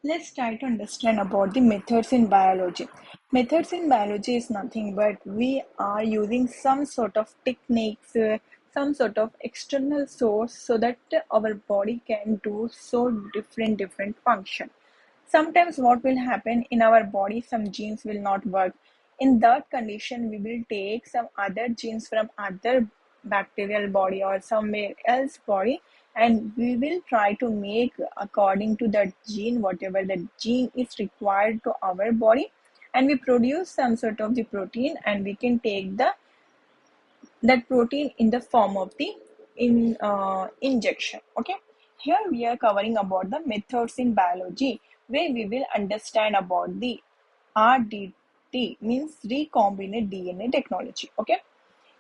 Let's try to understand about the methods in biology. Methods in biology is nothing but we are using some sort of techniques, some sort of external source so that our body can do so different function. Sometimes what will happen in our body, some genes will not work. In that condition, we will take some other genes from other bacterial body or somewhere else body, and we will try to make according to that gene whatever the gene is required to our body, and we produce some sort of the protein, and we can take the that protein in the form of the injection. Okay, here we are covering about the methods in biology, where we will understand about the RDT, means recombinant DNA technology. Okay,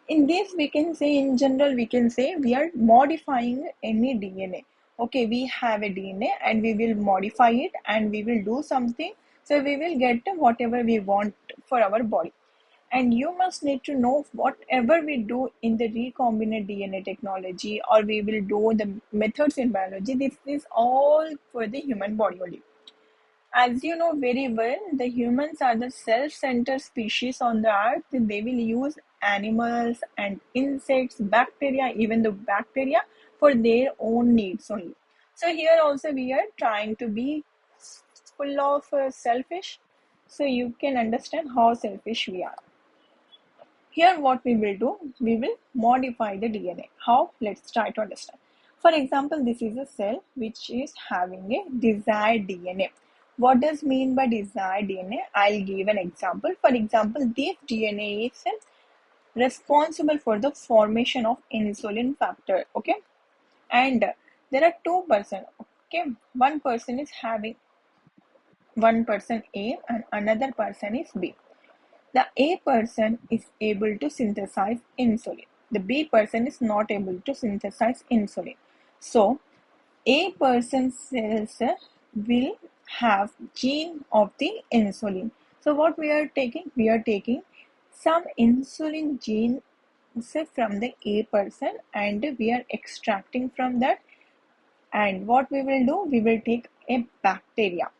in this we can say, in general we can say, we are modifying any DNA. Okay, we have a DNA and we will modify it and we will do something, so we will get whatever we want for our body. And you must need to know, whatever we do in the recombinant DNA technology, or we will do the methods in biology, this is all for the human body only. As you know very well, the humans are the self-centered species on the earth. They will use animals and insects, bacteria, even the bacteria, for their own needs only. So here also we are trying to be full of selfish. So you can understand how selfish we are. Here what we will do, we will modify the DNA. How? Let's try to understand. For example, this is a cell which is having a desired DNA. What does mean by desired DNA? I'll give an example. For example, this DNA is responsible for the formation of insulin factor. Okay, and there are two person. Okay, one person is having, one person A and another person is B. The A person is able to synthesize insulin. The B person is not able to synthesize insulin. So, A person cells will have gene of the insulin. So, what we are taking? We are taking some insulin gene from the A person, and we are extracting from that. And what we will do? We will take a bacteria.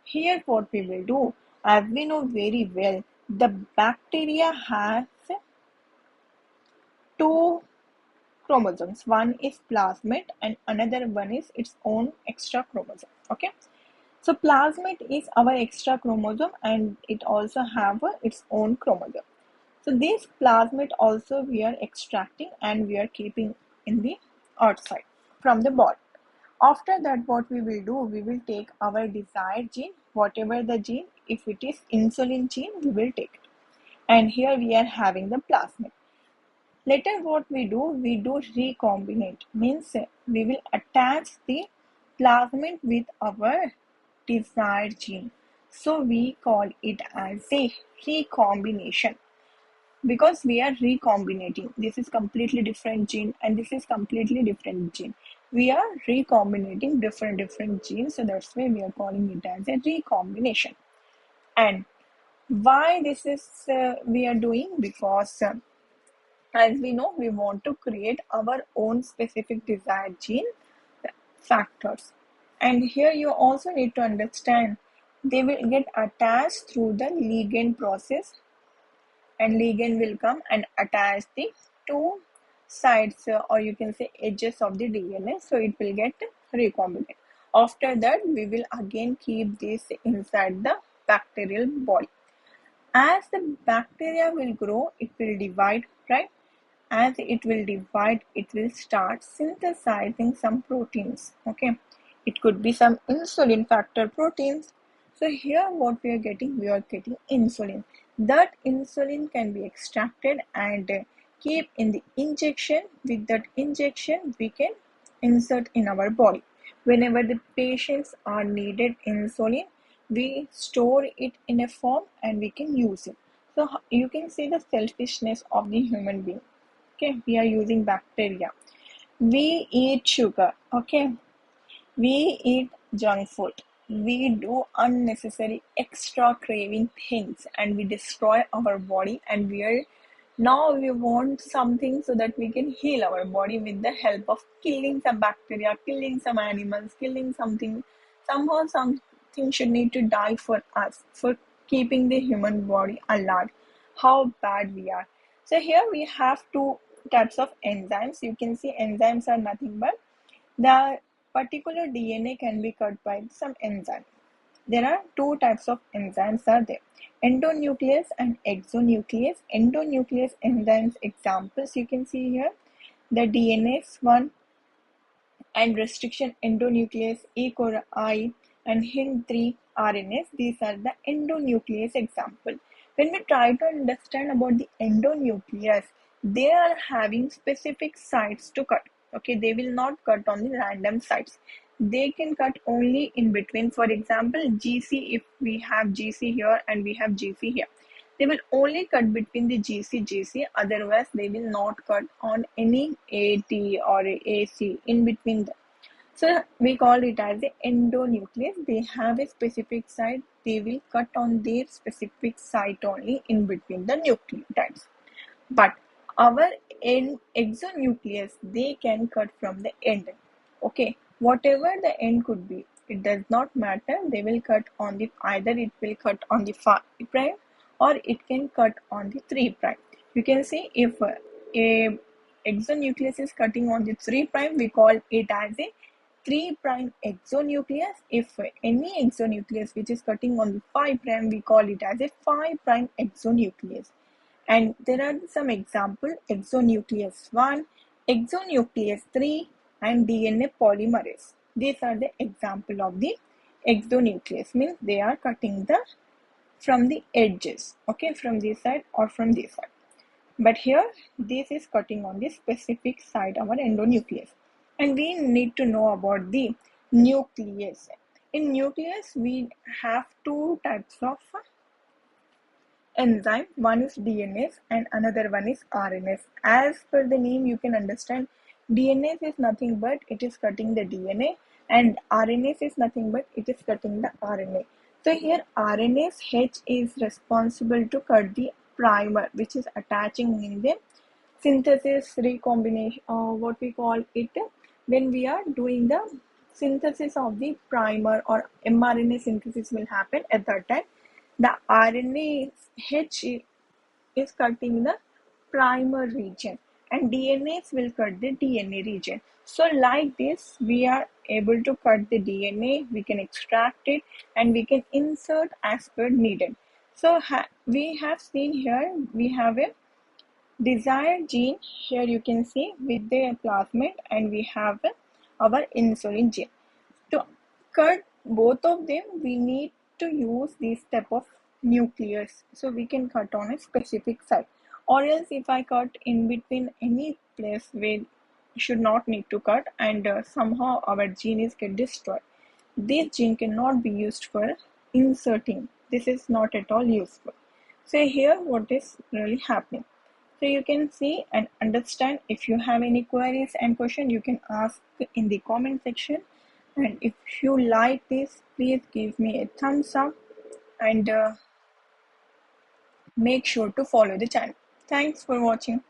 Here what we will do, as we know very well, the bacteria has two chromosomes. One is plasmid and another one is its own extra chromosome. Okay, so plasmid is our extra chromosome and it also have its own chromosome. So this plasmid also we are extracting and we are keeping in the outside from the body. After that, what we will do, we will take our desired gene, whatever the gene, if it is insulin gene, we will take it. And here we are having the plasmid. Later what we do recombinate, means we will attach the plasmid with our desired gene. So we call it as a recombination, because we are recombinating. This is completely different gene and this is completely different gene. We are recombinating different genes, so that's why we are calling it as a recombination. And why this is we are doing? Because as we know, we want to create our own specific desired gene factors. And here you also need to understand, they will get attached through the ligand process, and ligand will come and attach the two sides, or you can say edges of the DNA, so it will get recombinant. After that, we will again keep this inside the bacterial body. As the bacteria will grow, it will divide, right? As it will divide, it will start synthesizing some proteins. Okay, it could be some insulin factor proteins. So here what we are getting insulin. That insulin can be extracted and keep in the injection. With that injection, we can insert in our body. Whenever the patients are needed insulin, we store it in a form and we can use it. So you can see the selfishness of the human being. Okay, we are using bacteria. We eat sugar. Okay, we eat junk food. We do unnecessary extra craving things and we destroy our body, and we want something so that we can heal our body with the help of killing some bacteria, killing some animals, killing something, somehow something everything should need to die for us, for keeping the human body alive. How bad we are. So here we have two types of enzymes. You can see enzymes are nothing but the particular DNA can be cut by some enzyme. There are two types of enzymes are there, endonuclease and exonuclease. Endonuclease enzymes examples you can see here, the DNase one and restriction endonuclease, E. coli, and Hin3 RNase. These are the endonuclease example. When we try to understand about the endonuclease, they are having specific sites to cut. Okay, they will not cut on the random sites. They can cut only in between. For example, GC, if we have GC here and we have GC here, they will only cut between the GC, otherwise they will not cut on any AT or AC in between them. So we call it as the endonuclease. They have a specific site. They will cut on their specific site only in between the nucleotides. But our exonuclease, they can cut from the end. Okay, whatever the end could be, it does not matter. They will cut on the, either it will cut on the 5' or it can cut on the 3'. You can see if a exonuclease is cutting on the 3', we call it as a 3' exonuclease. If any exonuclease which is cutting on the 5', we call it as a 5' exonuclease. And there are some example, exonuclease 1, exonuclease 3, and DNA polymerase. These are the example of the exonuclease, means they are cutting the from the edges, okay, from this side or from this side. But here, this is cutting on the specific side of our endonuclease. And we need to know about the nuclease. In nucleus, we have two types of enzyme. One is DNase and another one is RNase. As per the name, you can understand DNase is nothing but it is cutting the DNA, and RNase is nothing but it is cutting the RNA. So here RNase H is responsible to cut the primer which is attaching in the synthesis recombination, what we call it, when we are doing the synthesis of the primer or mRNA synthesis will happen at that time. The RNA H is cutting the primer region and DNase will cut the DNA region. So like this, we are able to cut the DNA, we can extract it and we can insert as per needed. So we have seen here, we have a desired gene, here you can see with the plasmid, and we have our insulin gene. To cut both of them, we need to use this type of nucleus, so we can cut on a specific site, or else if I cut in between any place where should not need to cut and somehow our gene is get destroyed, this gene cannot be used for inserting. This is not at all useful. So here what is really happening, so you can see and understand. If you have any queries and questions, you can ask in the comment section. And if you like this, please give me a thumbs up and make sure to follow the channel. Thanks for watching.